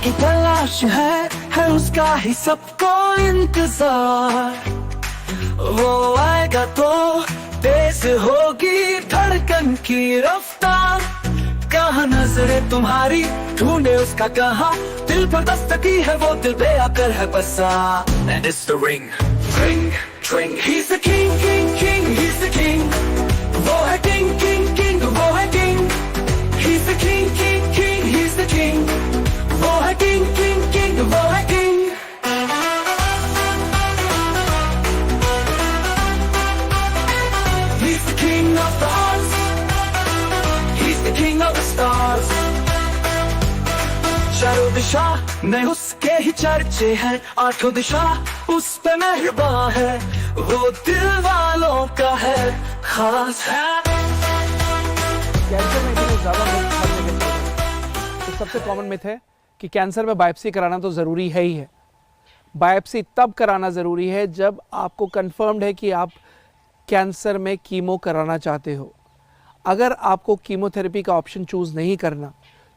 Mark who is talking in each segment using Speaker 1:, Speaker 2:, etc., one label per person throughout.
Speaker 1: जिसकी तलाश है उसका ही सबको इंतजार। वो आएगा तो तेज होगी धड़कन की रफ्तार। कहाँ नजरे तुम्हारी ढूंढे उसका कहाँ, दिल पर दस्तकी है वो दिल पे आकर है बसा। And it's the ring, ring, ring. He's the king, king, king. He's the king. वो है king, king, king. वो है king. He's the king, king, king. He's the king. वो है king, king, king. वो है king. He's the king of the hearts. He's the king of the stars. चारों दिशा में उसके ही चर्चे हैं, आठों दिशा उस पे मेहरबान है। वो दिल वालों का है, खास है।
Speaker 2: कैंसर में इतने ज़्यादा मिथ हर जगह चल रहे हैं। तो सबसे कॉमन मिथ है कि कैंसर में बायोप्सी कराना तो ज़रूरी है ही है। बायोप्सी तब कराना ज़रूरी है जब आपको कंफर्म्ड है कि आप कैंसर में कीमो कराना चाहते हो। अगर आपको कीमोथेरेपी का ऑप्शन चूज़ नहीं करना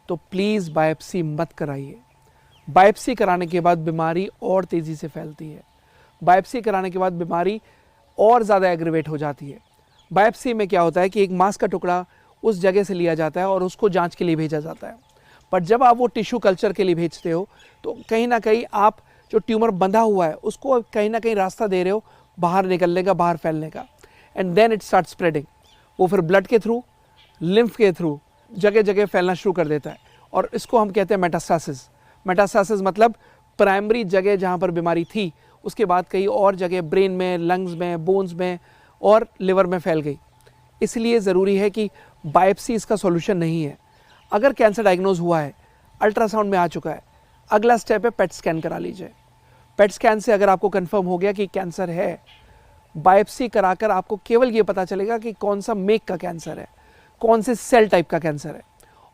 Speaker 2: तो प्लीज़ बायोप्सी मत कराइए। बायोप्सी कराने के बाद बीमारी और तेज़ी से फैलती है। बायोप्सी कराने के बाद बीमारी और ज़्यादा एग्रीवेट हो जाती है। बायोप्सी में क्या होता है कि एक मांस का टुकड़ा उस जगह से लिया जाता है और उसको जांच के लिए भेजा जाता है। पर जब आप वो टिश्यू कल्चर के लिए भेजते हो तो कहीं ना कहीं आप जो ट्यूमर बंधा हुआ है उसको कहीं ना कहीं रास्ता दे रहे हो बाहर निकलने का, बाहर फैलने का। And then it start spreading. वो फिर ब्लड के थ्रू, लिम्फ के थ्रू जगह जगह फैलना शुरू कर देता है और इसको हम कहते हैं मेटास्टासिस। मेटास्टासिस मतलब प्राइमरी जगह जहाँ पर बीमारी थी उसके बाद कहीं और जगह ब्रेन में, लंग्स में, बोन्स में और लिवर में फैल गई। इसलिए ज़रूरी है कि बायोप्सी इसका सॉल्यूशन नहीं है। अगर कैंसर डायग्नोज हुआ है, अल्ट्रासाउंड में आ चुका है, अगला स्टेप है पेट स्कैन करा लीजिए। पेट स्कैन से अगर आपको कंफर्म हो गया कि कैंसर है, बायोप्सी कराकर आपको केवल ये पता चलेगा कि कौन सा मेक का कैंसर है, कौन से सेल टाइप का कैंसर है।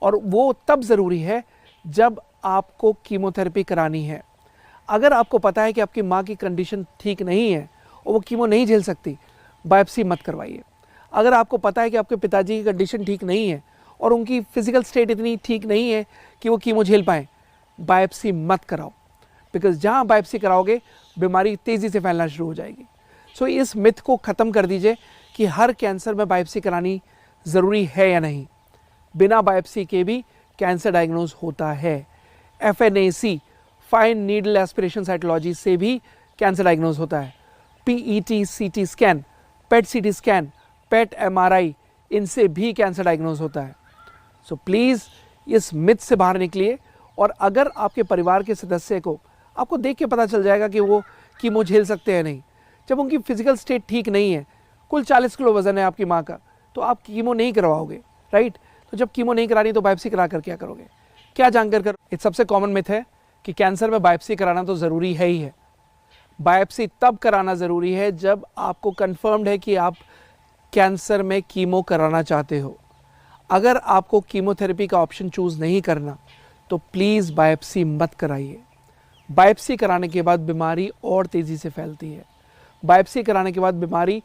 Speaker 2: और वो तब ज़रूरी है जब आपको कीमोथेरेपी करानी है। अगर आपको पता है कि आपकी माँ की कंडीशन ठीक नहीं है और वो कीमो नहीं झेल सकती, बायोप्सी मत करवाइए। अगर आपको पता है कि आपके पिताजी की कंडीशन ठीक नहीं है और उनकी फिजिकल स्टेट इतनी ठीक नहीं है कि वो कीमो झेल पाएँ, बायोप्सी मत कराओ। बिकॉज जहाँ बायोप्सी कराओगे बीमारी तेज़ी से फैलना शुरू हो जाएगी। सो इस मिथ को ख़त्म कर दीजिए कि हर कैंसर में बायोप्सी करानी ज़रूरी है या नहीं। बिना बायोप्सी के भी कैंसर डायग्नोज होता है। FNAC, fine needle aspiration cytology से भी कैंसर डायग्नोज होता है। PET CT scan, PET CT scan, PET MRI, इनसे भी कैंसर डायग्नोज होता है। सो प्लीज़ इस मिथ से बाहर निकलिए। और अगर आपके परिवार के सदस्य को आपको देख के पता चल जाएगा कि वो कीमो झेल सकते हैं नहीं, जब उनकी फिजिकल स्टेट ठीक नहीं है, कुल 40 किलो वज़न है आपकी माँ का, तो आप कीमो नहीं करवाओगे, राइट? तो जब कीमो नहीं करानी तो बायोप्सी करा कर क्या करोगे? क्या जानकर करो? ये सबसे कॉमन मिथ है कि कैंसर में बायोप्सी कराना तो ज़रूरी है ही है। बायोप्सी तब कराना ज़रूरी है जब आपको कंफर्म्ड है कि आप कैंसर में कीमो कराना चाहते हो। अगर आपको कीमोथेरेपी का ऑप्शन चूज़ नहीं करना तो प्लीज़ बायोप्सी मत कराइए। बायोप्सी कराने के बाद बीमारी और तेज़ी से फैलती है। बायोप्सी कराने के बाद बीमारी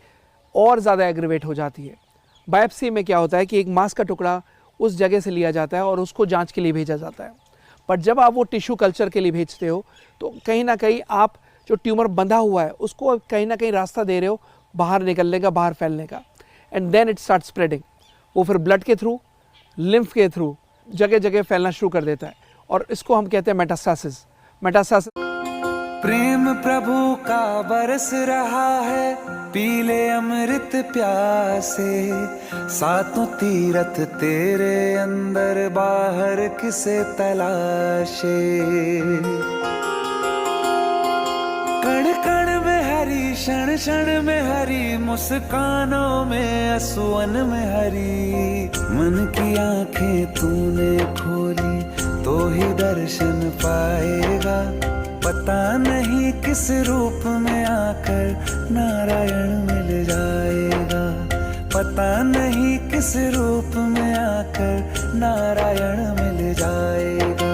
Speaker 2: और ज़्यादा एग्रीवेट हो जाती है। बायोप्सी में क्या होता है कि एक मांस का टुकड़ा उस जगह से लिया जाता है और उसको जांच के लिए भेजा जाता है। पर जब आप वो टिश्यू कल्चर के लिए भेजते हो तो कहीं ना कहीं आप जो ट्यूमर बंधा हुआ है उसको कहीं ना कहीं रास्ता दे रहे हो बाहर निकलने का, बाहर फैलने का। And then it start spreading. वो फिर ब्लड के थ्रू, लिम्फ के थ्रू जगह जगह फैलना शुरू कर देता है और इसको हम कहते हैं मेटास्टासिस। मेटास्टासिस
Speaker 3: प्रेम प्रभु का बरस रहा है, पीले अमृत प्यासे, सातों तीरथ तेरे अंदर बाहर किसे तलाशे। कण कण में हरी, क्षण क्षण में हरी, मुस्कानों में असुवन में हरी। मन की आंखें तूने खोली तो ही दर्शन पाएगा, पता नहीं किस रूप में आकर नारायण मिल जाएगा। पता नहीं किस रूप में आकर नारायण मिल जाएगा।